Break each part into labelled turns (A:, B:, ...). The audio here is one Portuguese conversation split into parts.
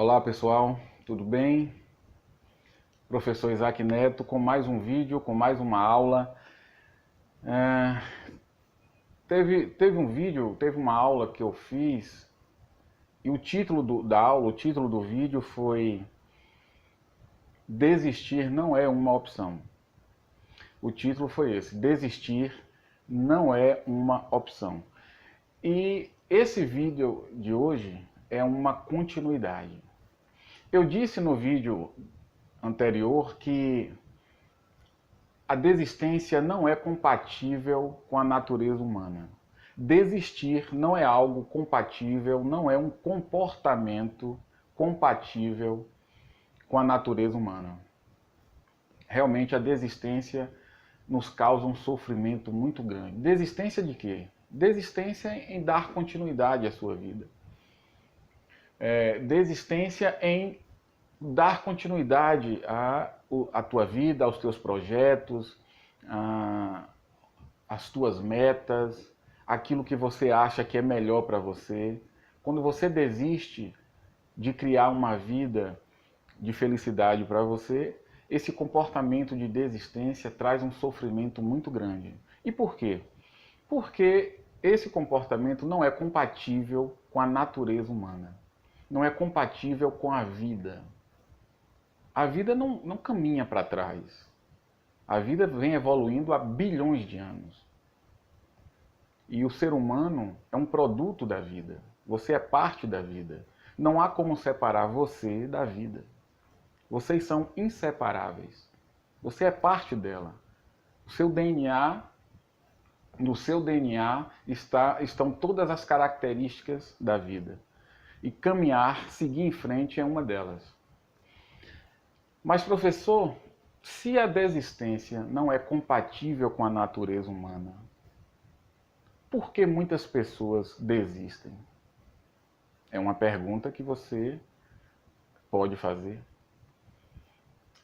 A: Olá pessoal, tudo bem? Professor Isaac Neto com mais um vídeo, com mais uma aula. Teve uma aula que eu fiz e o título da aula, o título do vídeo foi Desistir não é uma opção. O título foi esse, Desistir não é uma opção. E esse vídeo de hoje é uma continuidade. Eu disse no vídeo anterior que a desistência não é compatível com a natureza humana. Desistir não é algo compatível, não é um comportamento compatível com a natureza humana. Realmente a desistência nos causa um sofrimento muito grande. Desistência de quê? Desistência em dar continuidade à sua vida. Desistência em dar continuidade à tua vida, aos teus projetos, às tuas metas, aquilo que você acha que é melhor para você. Quando você desiste de criar uma vida de felicidade para você, esse comportamento de desistência traz um sofrimento muito grande. E por quê? Porque esse comportamento não é compatível com a natureza humana, não é compatível com a vida. A vida não caminha para trás. A vida vem evoluindo há bilhões de anos. E o ser humano é um produto da vida. Você é parte da vida. Não há como separar você da vida. Vocês são inseparáveis. Você é parte dela. O seu DNA, no seu DNA estão todas as características da vida. E caminhar, seguir em frente é uma delas. Mas, professor, se a desistência não é compatível com a natureza humana, por que muitas pessoas desistem? É uma pergunta que você pode fazer.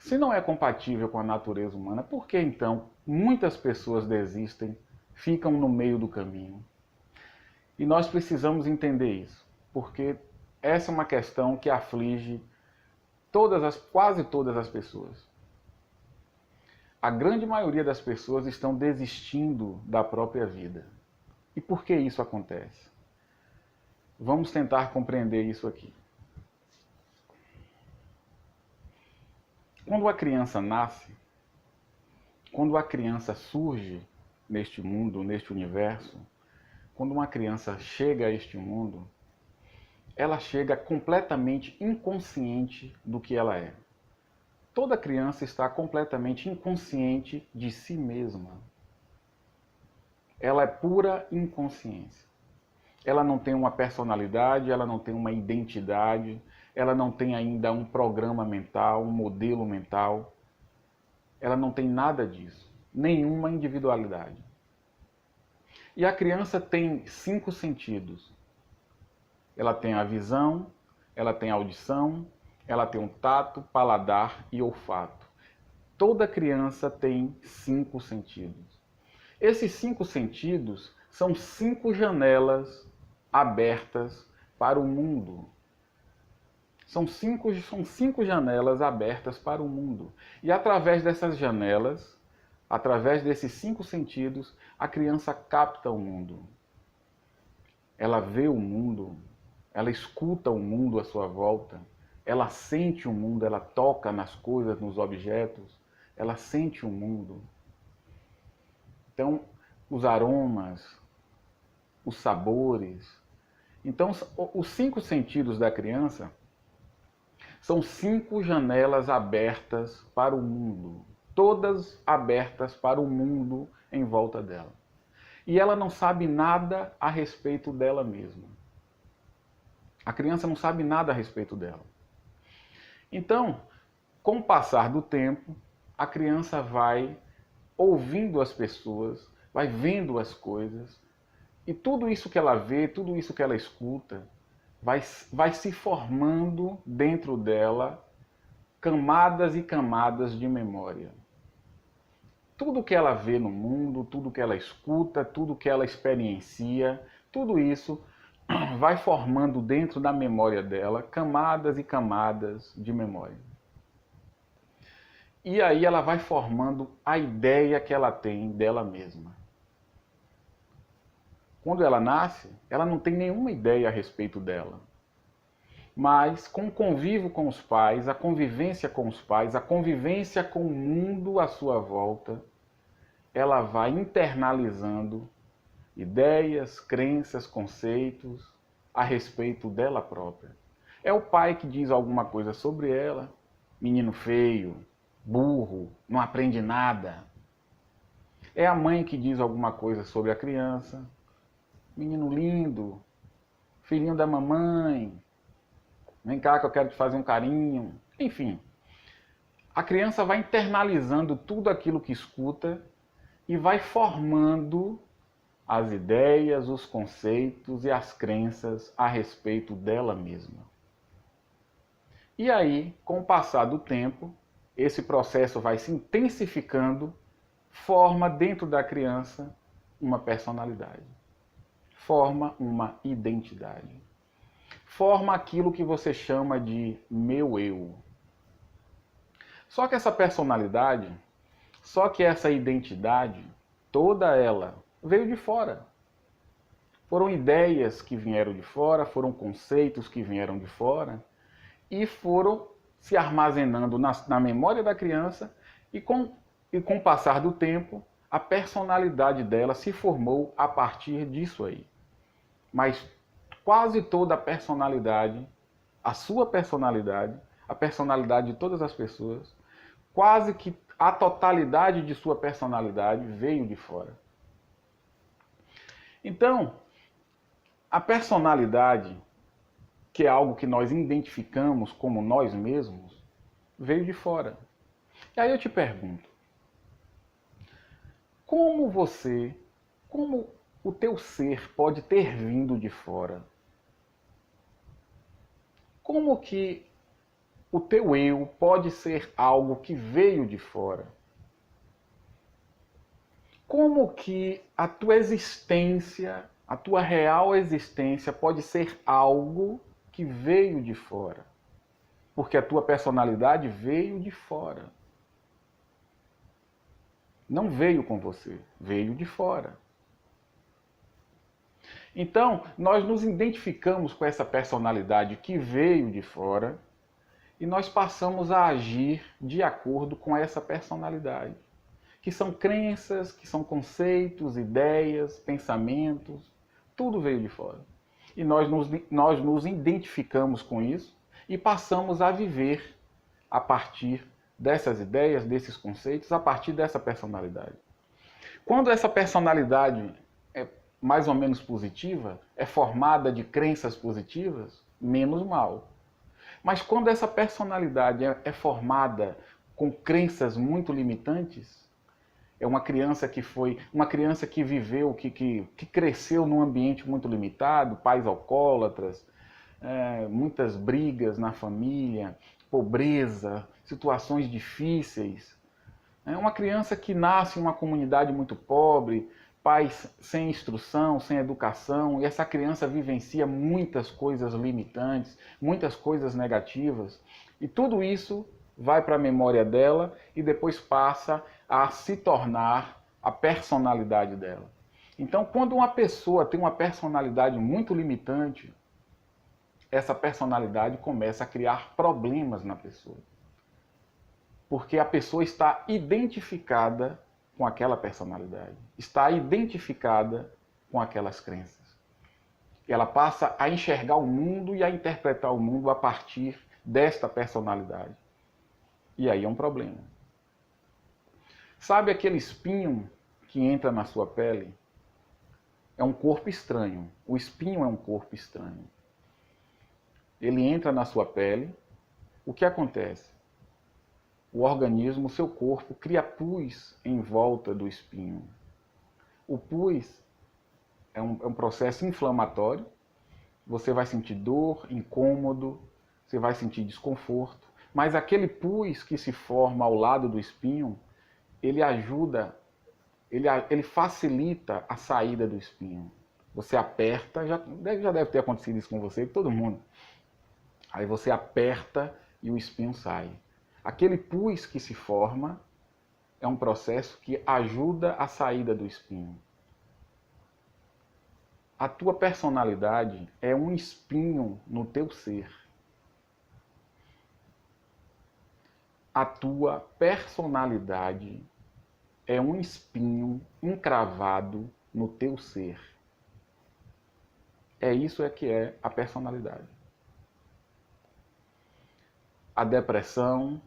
A: Se não é compatível com a natureza humana, por que então muitas pessoas desistem, ficam no meio do caminho? E nós precisamos entender isso, porque essa é uma questão que aflige quase todas as pessoas. A grande maioria das pessoas estão desistindo da própria vida. E por que isso acontece? Vamos tentar compreender isso aqui. Quando a criança nasce, quando a criança surge neste mundo, neste universo, quando uma criança chega a este mundo, ela chega completamente inconsciente do que ela é. Toda criança está completamente inconsciente de si mesma. Ela é pura inconsciência. Ela não tem uma personalidade, ela não tem uma identidade, ela não tem ainda um programa mental, um modelo mental. Ela não tem nada disso, nenhuma individualidade. E a criança tem 5 sentidos. Ela tem a visão, ela tem a audição, ela tem o tato, paladar e olfato. Toda criança tem 5 sentidos. Esses 5 sentidos são 5 janelas abertas para o mundo. São cinco janelas abertas para o mundo. E através dessas janelas, através desses 5 sentidos, a criança capta o mundo. Ela vê o mundo, ela escuta o mundo à sua volta, ela sente o mundo, ela toca nas coisas, nos objetos, ela sente o mundo. Então, os aromas, os sabores. Então, os 5 sentidos da criança são 5 janelas abertas para o mundo, todas abertas para o mundo em volta dela. E ela não sabe nada a respeito dela mesma. A criança não sabe nada a respeito dela. Então, com o passar do tempo, a criança vai ouvindo as pessoas, vai vendo as coisas, e tudo isso que ela vê, tudo isso que ela escuta, vai se formando dentro dela camadas e camadas de memória. Tudo que ela vê no mundo, tudo que ela escuta, tudo que ela experiencia, tudo isso vai formando dentro da memória dela camadas e camadas de memória. E aí ela vai formando a ideia que ela tem dela mesma. Quando ela nasce, ela não tem nenhuma ideia a respeito dela. Mas com o convívio com os pais, a convivência com os pais, a convivência com o mundo à sua volta, ela vai internalizando ideias, crenças, conceitos a respeito dela própria. É o pai que diz alguma coisa sobre ela, menino feio, burro, não aprende nada. É a mãe que diz alguma coisa sobre a criança, menino lindo, filhinho da mamãe, vem cá que eu quero te fazer um carinho. Enfim, a criança vai internalizando tudo aquilo que escuta e vai formando as ideias, os conceitos e as crenças a respeito dela mesma. E aí, com o passar do tempo, esse processo vai se intensificando, forma dentro da criança uma personalidade, forma uma identidade, forma aquilo que você chama de meu eu. Só que essa personalidade, só que essa identidade, toda ela veio de fora. Foram ideias que vieram de fora, foram conceitos que vieram de fora e foram se armazenando na memória da criança e com o passar do tempo, a personalidade dela se formou a partir disso aí. Mas quase toda a personalidade, a sua personalidade, a personalidade de todas as pessoas, quase que a totalidade de sua personalidade veio de fora. Então, a personalidade, que é algo que nós identificamos como nós mesmos, veio de fora. E aí eu te pergunto, como o teu ser pode ter vindo de fora? Como que o teu eu pode ser algo que veio de fora? Como que a tua existência, a tua real existência pode ser algo que veio de fora? Porque a tua personalidade veio de fora. Não veio com você, veio de fora. Então, nós nos identificamos com essa personalidade que veio de fora e nós passamos a agir de acordo com essa personalidade, que são crenças, que são conceitos, ideias, pensamentos, tudo veio de fora. E nós nos identificamos com isso e passamos a viver a partir dessas ideias, desses conceitos, a partir dessa personalidade. Quando essa personalidade é mais ou menos positiva, é formada de crenças positivas, menos mal. Mas quando essa personalidade é formada com crenças muito limitantes, é uma criança que viveu, que cresceu num ambiente muito limitado, pais alcoólatras, muitas brigas na família, pobreza, situações difíceis. É uma criança que nasce em uma comunidade muito pobre, pais sem instrução, sem educação, e essa criança vivencia muitas coisas limitantes, muitas coisas negativas, e tudo isso vai para a memória dela e depois passa a se tornar a personalidade dela. Então, quando uma pessoa tem uma personalidade muito limitante, essa personalidade começa a criar problemas na pessoa. Porque a pessoa está identificada com aquela personalidade, está identificada com aquelas crenças. Ela passa a enxergar o mundo e a interpretar o mundo a partir desta personalidade. E aí é um problema. Sabe aquele espinho que entra na sua pele? É um corpo estranho. O espinho é um corpo estranho. Ele entra na sua pele. O que acontece? O organismo, o seu corpo, cria pus em volta do espinho. O pus é um processo inflamatório. Você vai sentir dor, incômodo, você vai sentir desconforto. Mas aquele pus que se forma ao lado do espinho, ele ajuda, ele facilita a saída do espinho. Você aperta, já deve ter acontecido isso com você, com todo mundo. Aí você aperta e o espinho sai. Aquele pus que se forma é um processo que ajuda a saída do espinho. A tua personalidade é um espinho no teu ser. A tua personalidade é um espinho encravado no teu ser. É isso que é a personalidade. A depressão,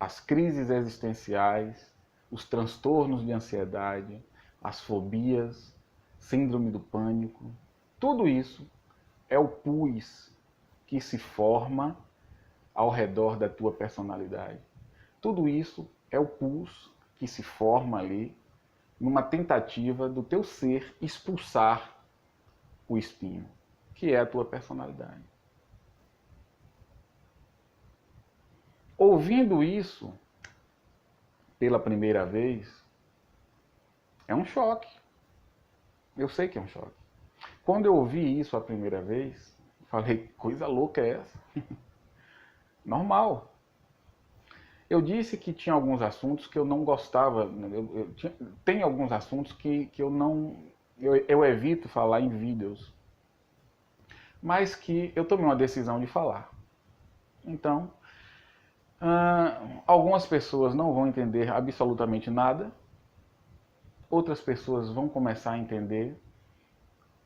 A: as crises existenciais, os transtornos de ansiedade, as fobias, síndrome do pânico, tudo isso é o pus que se forma ao redor da tua personalidade. Tudo isso é o pus que se forma ali numa tentativa do teu ser expulsar o espinho, que é a tua personalidade. Ouvindo isso pela primeira vez, é um choque. Eu sei que é um choque. Quando eu ouvi isso a primeira vez, falei, coisa louca é essa? Normal. Eu disse que tinha alguns assuntos que eu não gostava. Tem alguns assuntos que eu não. Eu evito falar em vídeos. Mas que eu tomei uma decisão de falar. Então, algumas pessoas não vão entender absolutamente nada. Outras pessoas vão começar a entender.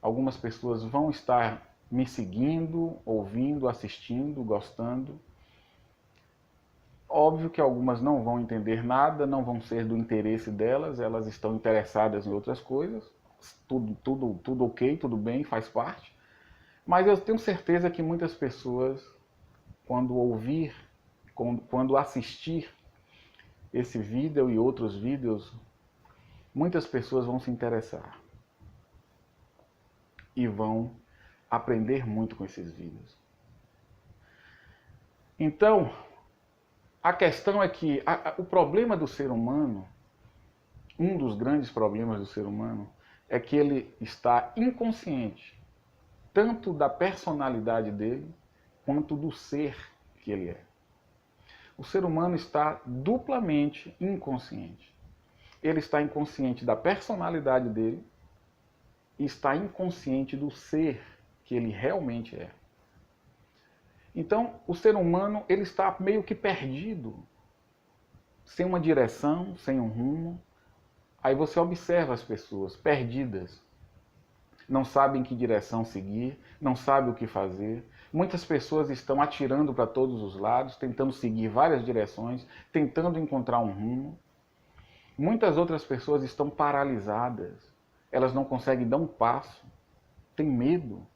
A: Algumas pessoas vão estar me seguindo, ouvindo, assistindo, gostando. Óbvio que algumas não vão entender nada, não vão ser do interesse delas, elas estão interessadas em outras coisas. Tudo ok, tudo bem, faz parte. Mas eu tenho certeza que muitas pessoas, quando ouvir, quando assistir esse vídeo e outros vídeos, muitas pessoas vão se interessar. E vão aprender muito com esses vídeos. Então, a questão é que o problema do ser humano, um dos grandes problemas do ser humano, é que ele está inconsciente, tanto da personalidade dele, quanto do ser que ele é. O ser humano está duplamente inconsciente. Ele está inconsciente da personalidade dele e está inconsciente do ser que ele realmente é. Então, o ser humano ele está meio que perdido, sem uma direção, sem um rumo. Aí você observa as pessoas perdidas, não sabem que direção seguir, não sabem o que fazer. Muitas pessoas estão atirando para todos os lados, tentando seguir várias direções, tentando encontrar um rumo. Muitas outras pessoas estão paralisadas, elas não conseguem dar um passo, têm medo.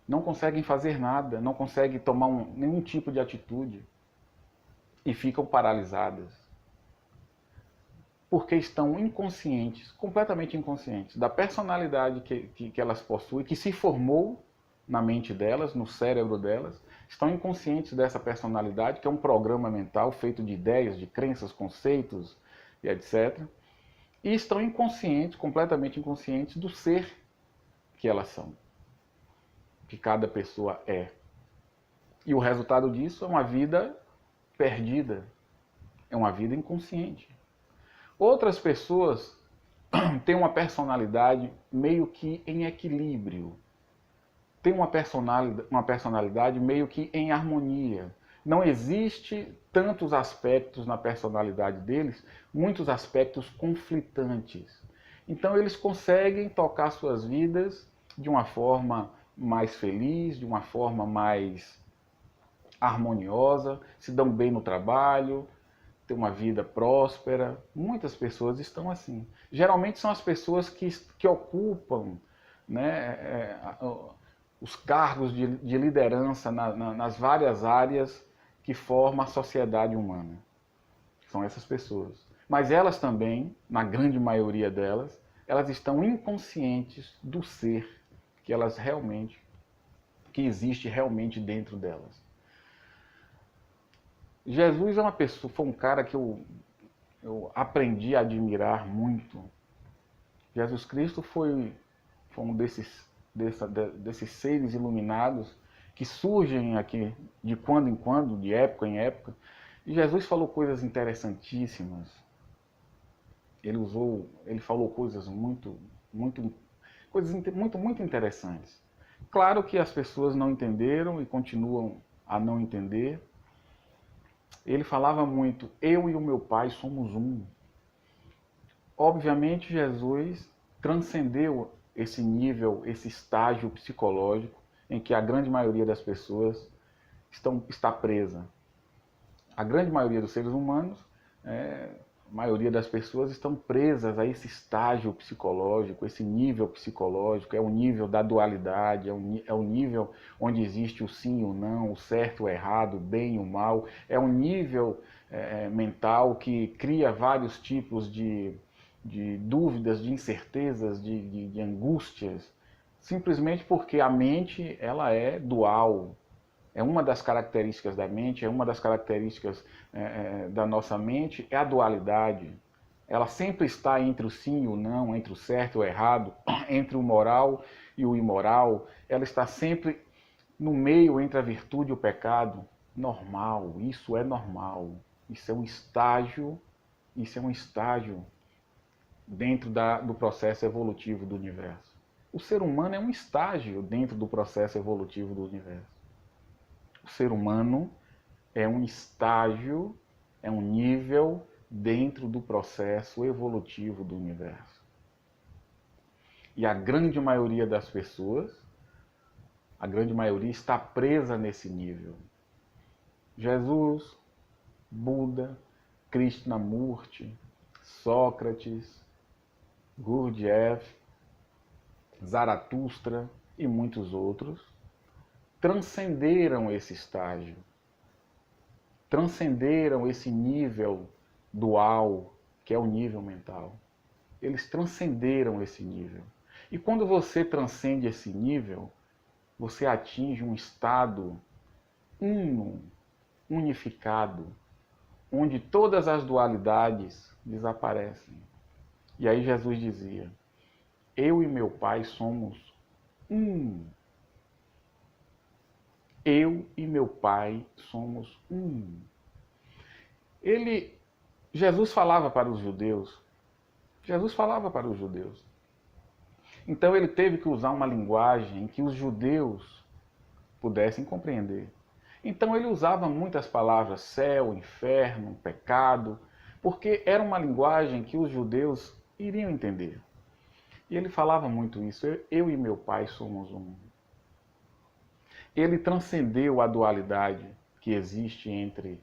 A: Não conseguem fazer nada, não conseguem tomar nenhum tipo de atitude e ficam paralisadas. Porque estão inconscientes, completamente inconscientes, da personalidade que elas possuem, que se formou na mente delas, no cérebro delas, estão inconscientes dessa personalidade, que é um programa mental feito de ideias, de crenças, conceitos e etc. E estão inconscientes, completamente inconscientes do ser que elas são, que cada pessoa é. E o resultado disso é uma vida perdida, é uma vida inconsciente. Outras pessoas têm uma personalidade meio que em equilíbrio, têm uma personalidade meio que em harmonia. Não existe tantos aspectos na personalidade deles, muitos aspectos conflitantes. Então eles conseguem tocar suas vidas de uma forma mais feliz, de uma forma mais harmoniosa, se dão bem no trabalho, têm uma vida próspera. Muitas pessoas estão assim. Geralmente são as pessoas que ocupam, né, os cargos de liderança nas várias áreas que formam a sociedade humana. São essas pessoas. Mas elas também, na grande maioria delas, elas estão inconscientes do ser que existe realmente dentro delas. Jesus é uma pessoa, foi um cara que eu aprendi a admirar muito. Jesus Cristo foi um desses desses seres iluminados que surgem aqui de quando em quando, de época em época. E Jesus falou coisas interessantíssimas. Ele falou coisas muito interessantes. Claro que as pessoas não entenderam e continuam a não entender. Ele falava muito, eu e o meu Pai somos um. Obviamente, Jesus transcendeu esse nível, esse estágio psicológico em que a grande maioria das pessoas está presa. A grande maioria dos seres humanos, a maioria das pessoas estão presas a esse estágio psicológico, esse nível psicológico, é o nível da dualidade, é o nível onde existe o sim e o não, o certo e o errado, o bem e o mal, é um nível mental que cria vários tipos de dúvidas, de incertezas, de angústias, simplesmente porque a mente ela é dual. É uma das características da mente, é uma das características da nossa mente, é a dualidade. Ela sempre está entre o sim e o não, entre o certo e o errado, entre o moral e o imoral. Ela está sempre no meio entre a virtude e o pecado. Normal, isso é normal. Isso é um estágio dentro do processo evolutivo do universo. O ser humano é um estágio dentro do processo evolutivo do universo. O ser humano é um estágio, é um nível dentro do processo evolutivo do universo. E a grande maioria das pessoas, a grande maioria está presa nesse nível. Jesus, Buda, Krishnamurti, Sócrates, Gurdjieff, Zaratustra e muitos outros transcenderam esse estágio, transcenderam esse nível dual, que é o nível mental. Eles transcenderam esse nível. E quando você transcende esse nível, você atinge um estado uno, unificado, onde todas as dualidades desaparecem. E aí Jesus dizia, eu e meu Pai somos um. Eu e meu Pai somos um. Jesus falava para os judeus. Jesus falava para os judeus. Então ele teve que usar uma linguagem que os judeus pudessem compreender. Então ele usava muitas palavras, céu, inferno, pecado, porque era uma linguagem que os judeus iriam entender. E ele falava muito isso, eu e meu Pai somos um. Ele transcendeu a dualidade que existe entre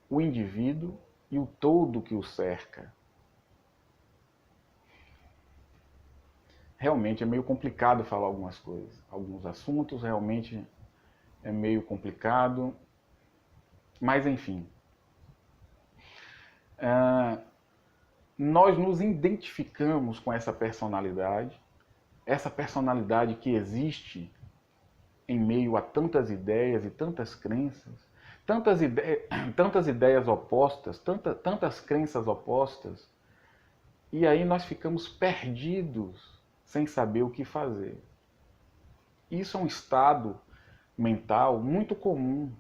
A: o indivíduo e o todo que o cerca. Realmente é meio complicado falar algumas coisas. Alguns assuntos realmente é meio complicado. Mas enfim. Nós nos identificamos com essa personalidade que existe em meio a tantas ideias e tantas crenças, tantas ideias opostas, tantas crenças opostas, e aí nós ficamos perdidos sem saber o que fazer. Isso é um estado mental muito comum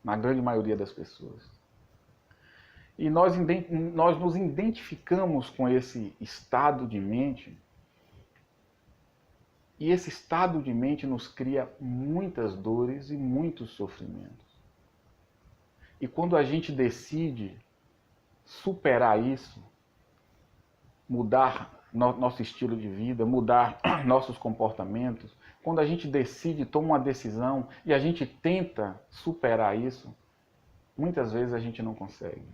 A: na grande maioria das pessoas. E nós nos identificamos com esse estado de mente. E esse estado de mente nos cria muitas dores e muitos sofrimentos. E quando a gente decide superar isso, mudar nosso estilo de vida, mudar nossos comportamentos, quando a gente decide, toma uma decisão e a gente tenta superar isso, muitas vezes a gente não consegue.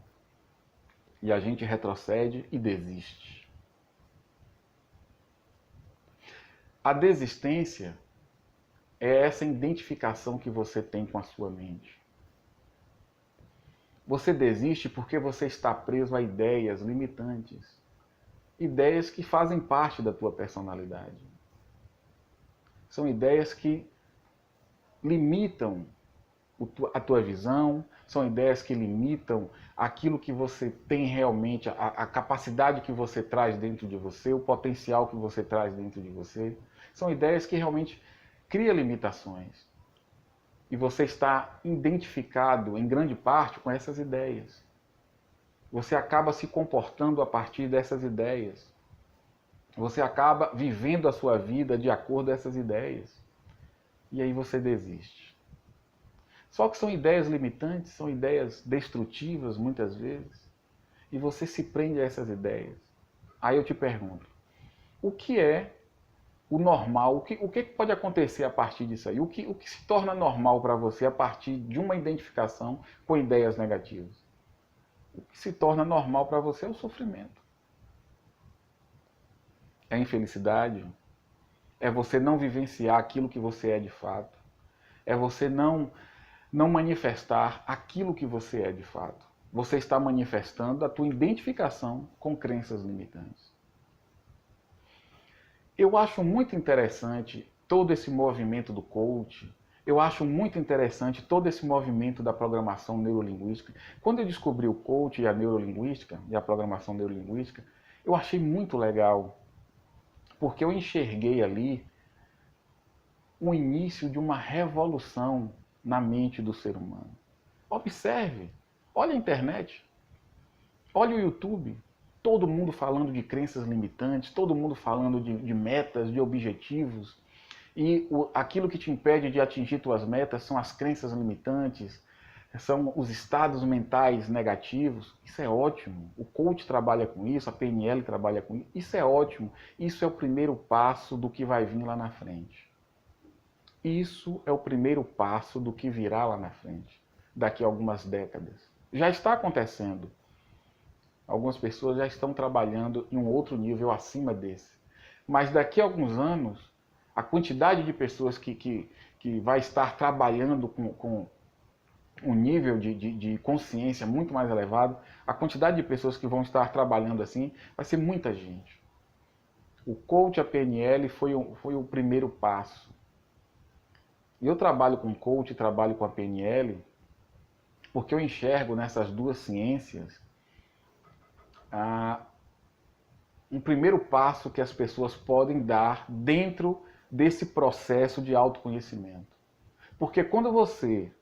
A: E a gente retrocede e desiste. A desistência é essa identificação que você tem com a sua mente. Você desiste porque você está preso a ideias limitantes. Ideias que fazem parte da tua personalidade. São ideias que limitam a tua visão, são ideias que limitam aquilo que você tem realmente, a capacidade que você traz dentro de você, o potencial que você traz dentro de você. São ideias que realmente criam limitações. E você está identificado, em grande parte, com essas ideias. Você acaba se comportando a partir dessas ideias. Você acaba vivendo a sua vida de acordo com essas ideias. E aí você desiste. Só que são ideias limitantes, são ideias destrutivas, muitas vezes. E você se prende a essas ideias. Aí eu te pergunto, o que é o normal? O que pode acontecer a partir disso aí? O que se torna normal para você a partir de uma identificação com ideias negativas? O que se torna normal para você é o sofrimento. É a infelicidade. É você não vivenciar aquilo que você é de fato. É você não manifestar aquilo que você é de fato. Você está manifestando a tua identificação com crenças limitantes. Eu acho muito interessante todo esse movimento do coach. Eu acho muito interessante todo esse movimento da programação neurolinguística. Quando eu descobri o coach e a neurolinguística, e a programação neurolinguística, eu achei muito legal, porque eu enxerguei ali o início de uma revolução na mente do ser humano. Observe, olha a internet, olha o YouTube, todo mundo falando de crenças limitantes, todo mundo falando de metas, de objetivos, e aquilo que te impede de atingir tuas metas são as crenças limitantes, são os estados mentais negativos. Isso é ótimo, o coach trabalha com isso, a PNL trabalha com isso é ótimo, isso é o primeiro passo do que vai vir lá na frente. Isso é o primeiro passo do que virá lá na frente, daqui a algumas décadas. Já está acontecendo. Algumas pessoas já estão trabalhando em um outro nível acima desse. Mas daqui a alguns anos, a quantidade de pessoas que vai estar trabalhando com um nível de consciência muito mais elevado, a quantidade de pessoas que vão estar trabalhando assim, vai ser muita gente. O coach, a PNL, foi o primeiro passo. E eu trabalho com coach, trabalho com a PNL, porque eu enxergo nessas duas ciências um primeiro passo que as pessoas podem dar dentro desse processo de autoconhecimento. Porque quando você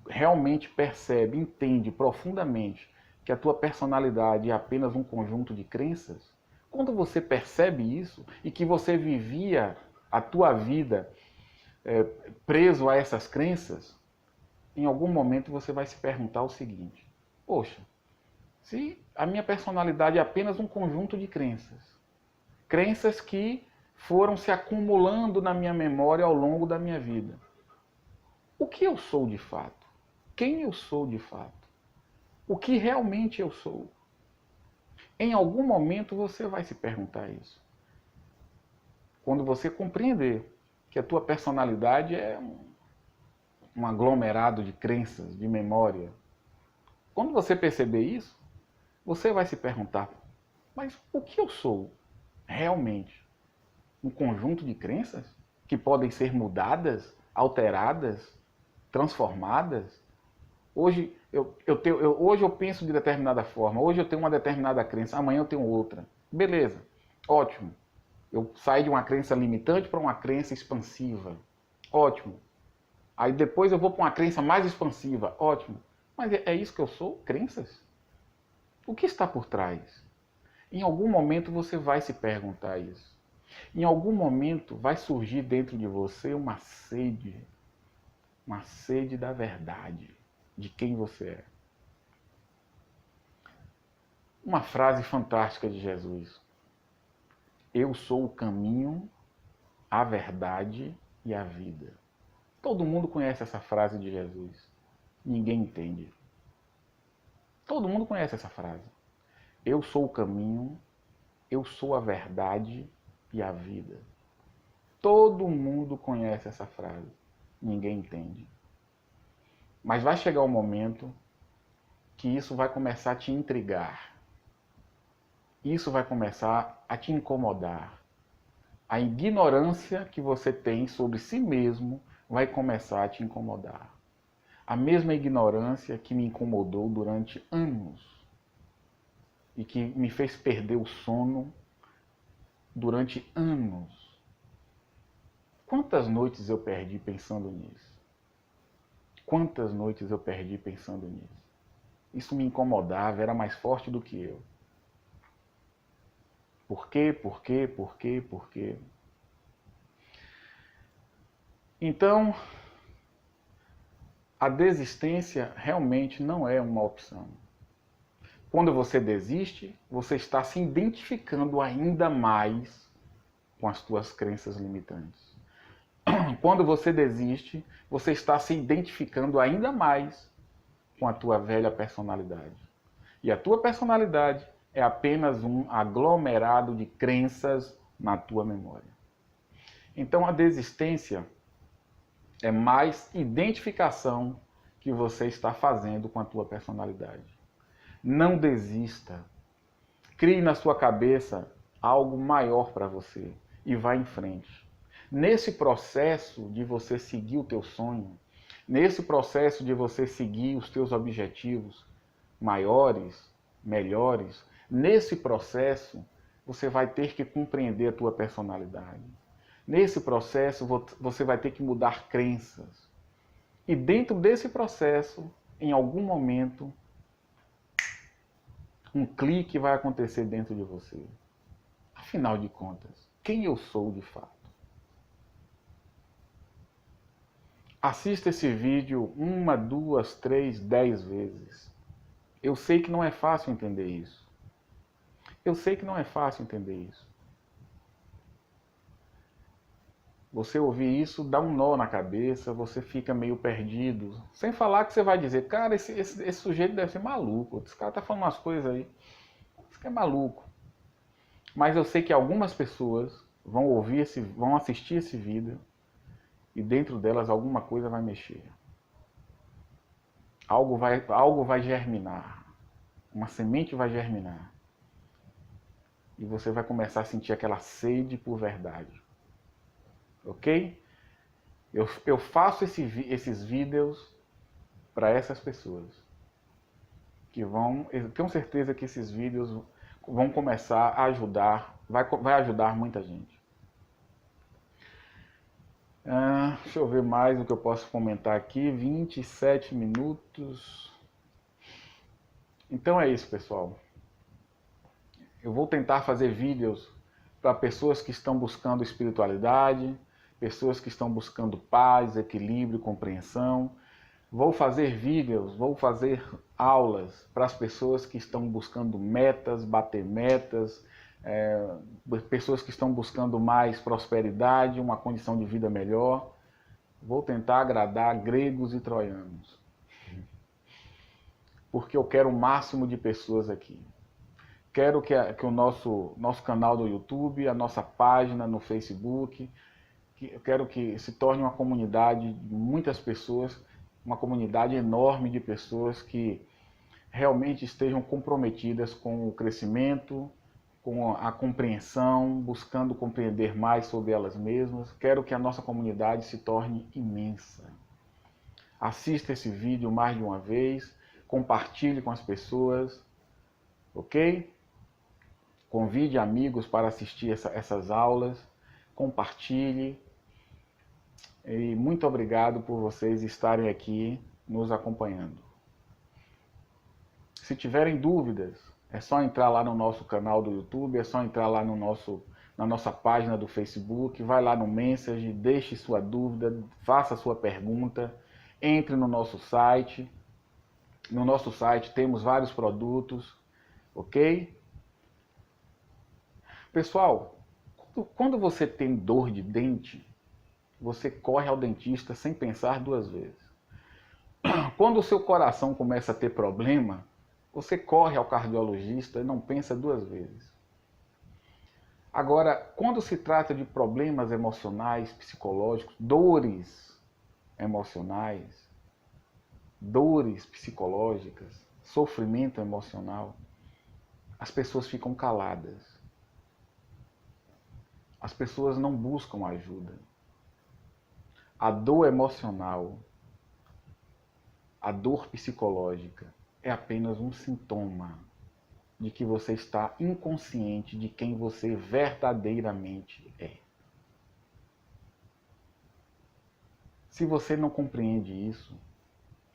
A: realmente percebe, entende profundamente que a tua personalidade é apenas um conjunto de crenças, quando você percebe isso e que você vivia a tua vida preso a essas crenças, em algum momento você vai se perguntar o seguinte: poxa, se a minha personalidade é apenas um conjunto de crenças, crenças que foram se acumulando na minha memória ao longo da minha vida, o que eu sou de fato? Quem eu sou de fato? O que realmente eu sou? Em algum momento você vai se perguntar isso. Quando você compreender que a tua personalidade é um aglomerado de crenças, de memória, quando você perceber isso, você vai se perguntar: mas o que eu sou realmente? Um conjunto de crenças que podem ser mudadas, alteradas, transformadas? Hoje hoje eu penso de determinada forma, hoje eu tenho uma determinada crença, amanhã eu tenho outra. Beleza, ótimo. Eu saio de uma crença limitante para uma crença expansiva. Ótimo. Aí depois eu vou para uma crença mais expansiva. Ótimo. Mas é isso que eu sou? Crenças? O que está por trás? Em algum momento você vai se perguntar isso. Em algum momento vai surgir dentro de você uma sede da verdade, de quem você é. Uma frase fantástica de Jesus: eu sou o caminho, a verdade e a vida. Todo mundo conhece essa frase de Jesus. Ninguém entende. Todo mundo conhece essa frase. Eu sou o caminho, eu sou a verdade e a vida. Todo mundo conhece essa frase. Ninguém entende. Mas vai chegar um momento que isso vai começar a te intrigar. Isso vai começar a te incomodar. A ignorância que você tem sobre si mesmo vai começar a te incomodar. A mesma ignorância que me incomodou durante anos e que me fez perder o sono durante anos. Quantas noites eu perdi pensando nisso? Quantas noites eu perdi pensando nisso? Isso me incomodava, era mais forte do que eu. Por quê? Por quê? Por quê? Por quê? Então, a desistência realmente não é uma opção. Quando você desiste, você está se identificando ainda mais com as suas crenças limitantes. Quando você desiste, você está se identificando ainda mais com a tua velha personalidade. E a tua personalidade é apenas um aglomerado de crenças na tua memória. Então a desistência é mais identificação que você está fazendo com a tua personalidade. Não desista. Crie na sua cabeça algo maior para você e vá em frente. Nesse processo de você seguir o teu sonho, nesse processo de você seguir os teus objetivos maiores, melhores, nesse processo você vai ter que compreender a tua personalidade. Nesse processo você vai ter que mudar crenças. E dentro desse processo, em algum momento, um clique vai acontecer dentro de você. Afinal de contas, quem eu sou de fato? Assista esse vídeo 1, 2, 3, 10 vezes. Eu sei que não é fácil entender isso. Eu sei que não é fácil entender isso. Você ouvir isso dá um nó na cabeça, você fica meio perdido. Sem falar que você vai dizer, cara, esse sujeito deve ser maluco. Esse cara tá falando umas coisas aí. Esse cara é maluco. Mas eu sei que algumas pessoas vão assistir esse vídeo e dentro delas alguma coisa vai mexer. Algo vai germinar. Uma semente vai germinar. E você vai começar a sentir aquela sede por verdade. Ok? Eu faço esses vídeos para essas pessoas. Eu tenho certeza que esses vídeos vão começar a ajudar, vai ajudar muita gente. Deixa eu ver mais o que eu posso comentar aqui. 27 minutos. Então é isso, pessoal. Eu vou tentar fazer vídeos para pessoas que estão buscando espiritualidade, pessoas que estão buscando paz, equilíbrio, compreensão. Vou fazer vídeos, vou fazer aulas para as pessoas que estão buscando metas, bater metas, pessoas que estão buscando mais prosperidade, uma condição de vida melhor. Vou tentar agradar gregos e troianos, porque eu quero o máximo de pessoas aqui. Quero que o nosso canal do YouTube, a nossa página no Facebook, eu quero que se torne uma comunidade de muitas pessoas, uma comunidade enorme de pessoas que realmente estejam comprometidas com o crescimento, com a compreensão, buscando compreender mais sobre elas mesmas. Quero que a nossa comunidade se torne imensa. Assista esse vídeo mais de uma vez, compartilhe com as pessoas, ok? Convide amigos para assistir essas aulas, compartilhe. E muito obrigado por vocês estarem aqui nos acompanhando. Se tiverem dúvidas, é só entrar lá no nosso canal do YouTube, é só entrar lá na nossa página do Facebook, vai lá no Message, deixe sua dúvida, faça sua pergunta, entre no nosso site. No nosso site temos vários produtos, ok? Pessoal, quando você tem dor de dente, você corre ao dentista sem pensar duas vezes. Quando o seu coração começa a ter problema, você corre ao cardiologista e não pensa duas vezes. Agora, quando se trata de problemas emocionais, psicológicos, dores emocionais, dores psicológicas, sofrimento emocional, as pessoas ficam caladas. As pessoas não buscam ajuda. A dor emocional, a dor psicológica é apenas um sintoma de que você está inconsciente de quem você verdadeiramente é. Se você não compreende isso,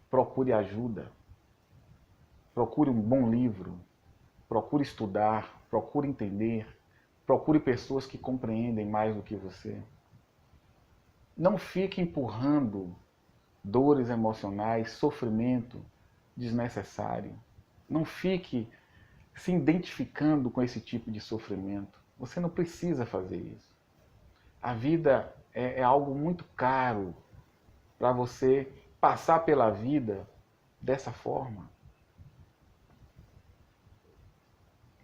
A: procure ajuda. Procure um bom livro. Procure estudar. Procure entender. Procure pessoas que compreendem mais do que você. Não fique empurrando dores emocionais, sofrimento desnecessário. Não fique se identificando com esse tipo de sofrimento. Você não precisa fazer isso. A vida é algo muito caro para você passar pela vida dessa forma.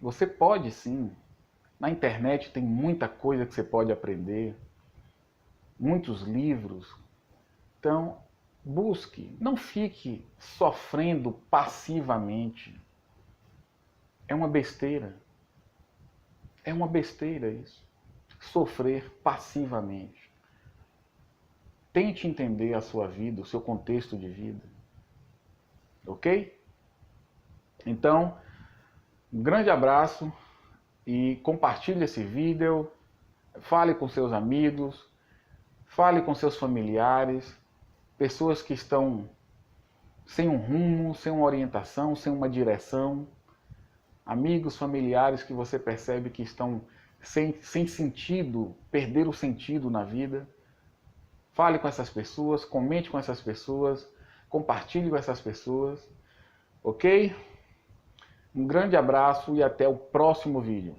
A: Você pode sim. Na internet tem muita coisa que você pode aprender, muitos livros. Então, busque, não fique sofrendo passivamente. É uma besteira. É uma besteira isso. Sofrer passivamente. Tente entender a sua vida, o seu contexto de vida. Ok? Então, um grande abraço e compartilhe esse vídeo. Fale com seus amigos, fale com seus familiares, pessoas que estão sem um rumo, sem uma orientação, sem uma direção. Amigos, familiares que você percebe que estão sem sentido, perderam o sentido na vida. Fale com essas pessoas, comente com essas pessoas, compartilhe com essas pessoas, ok? Um grande abraço e até o próximo vídeo.